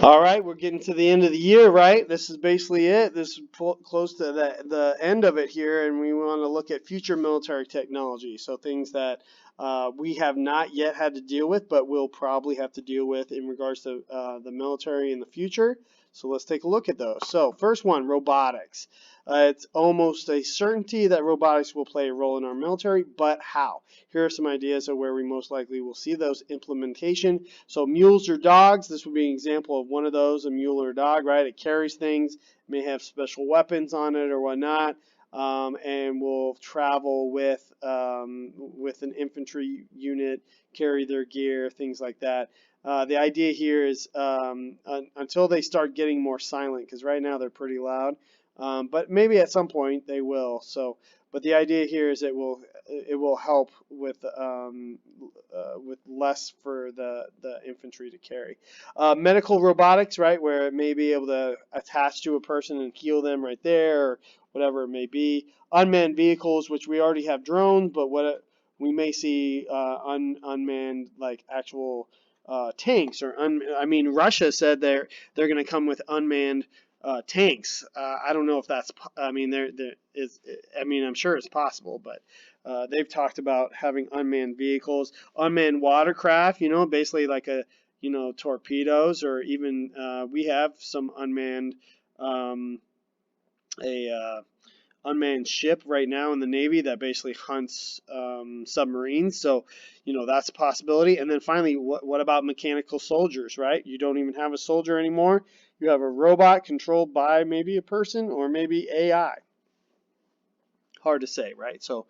All right, we're getting to the end of the year, right? This is basically it. This is close to the end of it here, and we want to look at future military technology. So things that we have not yet had to deal with, but we'll probably have to deal with in regards to the military in the future. So let's take a look at those. So first one, robotics. It's almost a certainty that robotics will play a role in our military, but how? Here are some ideas of where we most likely will see those implementation. So mules or dogs, this would be an example of one of those, a mule or a dog, right? It carries things, may have special weapons on it or whatnot, and will travel with an infantry unit, carry their gear, things like that. The idea here is until they start getting more silent, because right now they're pretty loud, but maybe at some point they will. So, but the idea here is it will help with less for the infantry to carry. Medical robotics, right, where it may be able to attach to a person and heal them right there, or whatever it may be. Unmanned vehicles, which we already have drones, but we may see unmanned like actual tanks or I mean, Russia said they're going to come with unmanned tanks. I don't know if that's. I mean, there is. I mean, I'm sure it's possible, but they've talked about having unmanned vehicles, unmanned watercraft. Basically like torpedoes, or even we have some um, a unmanned ship right now in the Navy that basically hunts submarines. So, that's a possibility. And then finally, what about mechanical soldiers, right? You don't even have a soldier anymore. You have a robot controlled by maybe a person or maybe AI. Hard to say, right? So,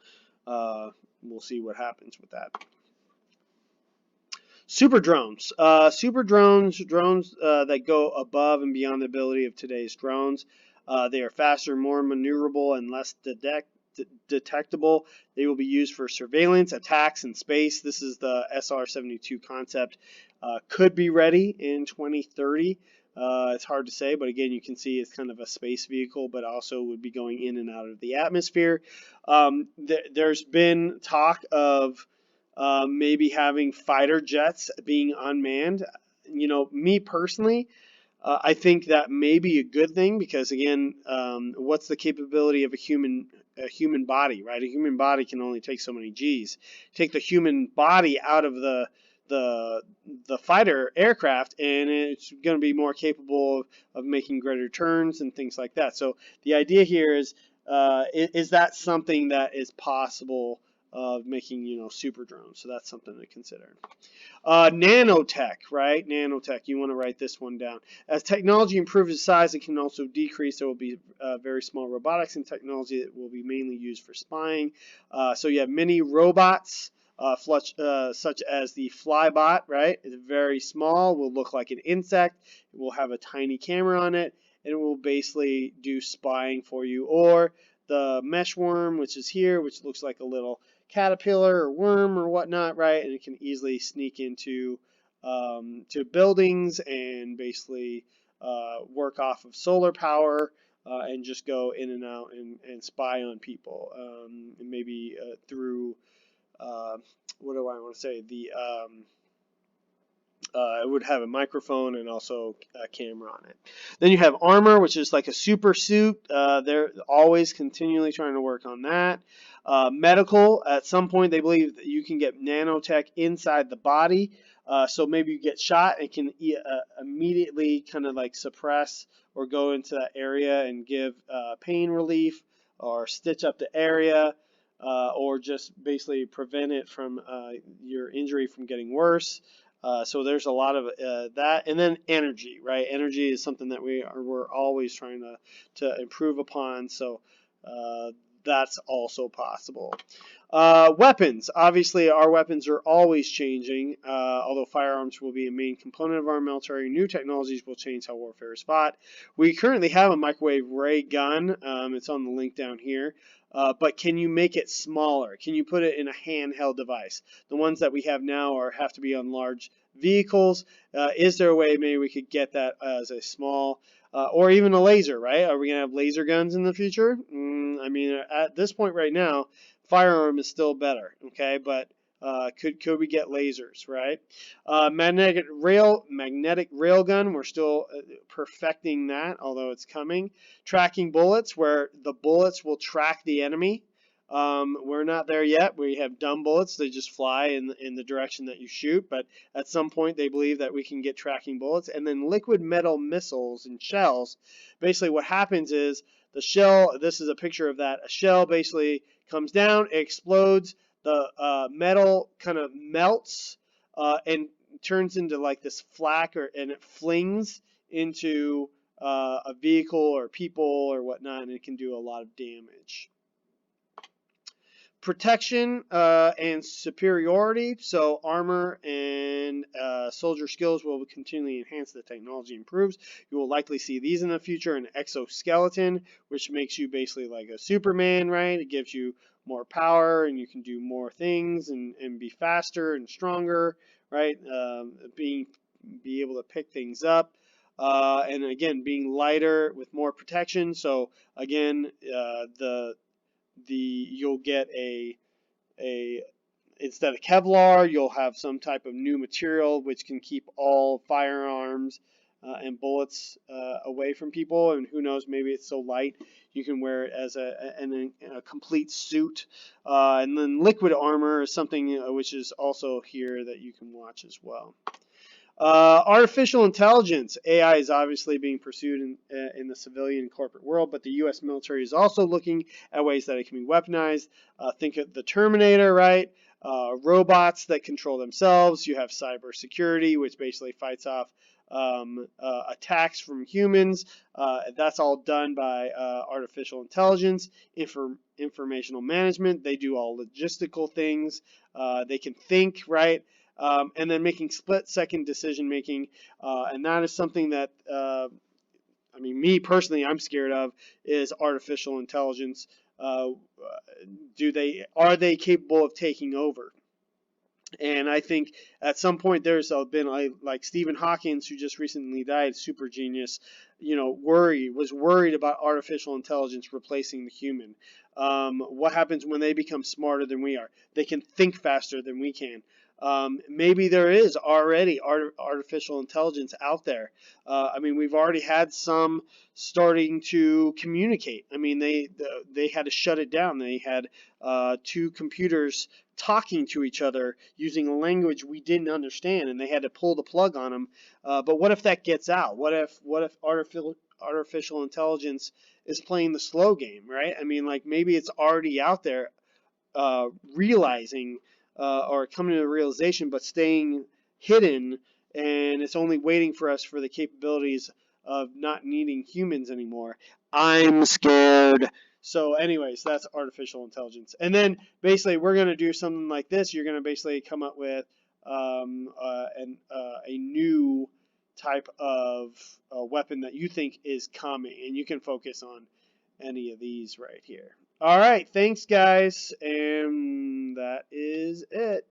we'll see what happens with that. Super drones. Drones that go above and beyond the ability of today's drones. They are faster, more maneuverable, and less detectable. They will be used for surveillance, attacks in space. This is the SR-72 concept. Could be ready in 2030. It's hard to say, but again, you can see it's kind of a space vehicle, but also would be going in and out of the atmosphere. There's been talk of maybe having fighter jets being unmanned. Me personally, I think that may be a good thing because again, what's the capability of a human body, right? A human body can only take so many G's. Take the human body out of the the fighter aircraft, and it's going to be more capable of making greater turns and things like that. So the idea here is that something that is possible of making super drones? So that's something to consider. Nanotech, right? Nanotech. You want to write this one down. As technology improves in size, it can also decrease. There will be very small robotics and technology that will be mainly used for spying. So you have mini robots, such as the Flybot, right? It's very small, will look like an insect. It will have a tiny camera on it, and it will basically do spying for you. Or the mesh worm, which is here, which looks like a little caterpillar or worm or whatnot, right? And it can easily sneak into to buildings and basically work off of solar power and just go in and out and spy on people. And maybe through what do I want to say? It would have a microphone and also a camera on it. Then you have armor, which is like a super suit. They're always continually trying to work on that. Medical, at some point they believe that you can get nanotech inside the body. So maybe you get shot and can immediately kind of like suppress or go into that area and give pain relief or stitch up the area. Or just basically prevent it from your injury from getting worse. So there's a lot of that, and then energy, right? Energy is something that we're always trying to improve upon. So that's also possible. Weapons. Obviously, our weapons are always changing. Although firearms will be a main component of our military, new technologies will change how warfare is fought. We currently have a microwave ray gun. It's on the link down here. But can you make it smaller? Can you put it in a handheld device? The ones that we have now have to be on large vehicles. Is there a way maybe we could get that as a small, or even a laser, right? Are we going to have laser guns in the future? I mean, at this point right now, firearm is still better, okay? But Could we get lasers, right? Magnetic railgun. We're still perfecting that, although it's coming. Tracking bullets, where the bullets will track the enemy. We're not there yet. We have dumb bullets; they just fly in the direction that you shoot. But at some point, they believe that we can get tracking bullets. And then liquid metal missiles and shells. Basically, what happens is the shell. This is a picture of that. A shell basically comes down, it explodes. The metal kind of melts and turns into like this flak, and it flings into a vehicle or people or whatnot, and it can do a lot of damage. Protection and superiority. So armor and soldier skills will continually enhance the technology improves. You will likely see these in the future. An exoskeleton, which makes you basically like a Superman, right? It gives you more power and you can do more things and be faster and stronger, right? Be able to pick things up. And again, being lighter with more protection. So again, you'll get a instead of Kevlar, you'll have some type of new material which can keep all firearms and bullets away from people. And who knows, maybe it's so light you can wear it as a complete suit. And then liquid armor is something which is also here that you can watch as well. Artificial intelligence. AI is obviously being pursued in the civilian and corporate world, but the U.S. military is also looking at ways that it can be weaponized. Think of the Terminator, right? Robots that control themselves. You have cybersecurity, which basically fights off attacks from humans. That's all done by artificial intelligence. Informational management. They do all logistical things. They can think, right? And then making split-second decision-making, and that is something that, I mean, me personally, I'm scared of, is artificial intelligence. Are they capable of taking over? And I think at some point there's been like Stephen Hawking, who just recently died, super genius, was worried about artificial intelligence replacing the human. What happens when they become smarter than we are? They can think faster than we can. Maybe there is already artificial intelligence out there. I mean, we've already had some starting to communicate. I mean, they had to shut it down. They had two computers talking to each other using a language we didn't understand, and they had to pull the plug on them. But what if that gets out? What if artificial intelligence is playing the slow game, right? I mean, like maybe it's already out there, realizing or coming to the realization, but staying hidden, and it's only waiting for us for the capabilities of not needing humans anymore. I'm scared. So anyways, that's artificial intelligence. And then basically we're going to do something like this. You're going to basically come up with a new type of weapon that you think is coming, and you can focus on any of these right here. All right, thanks guys, and that is it.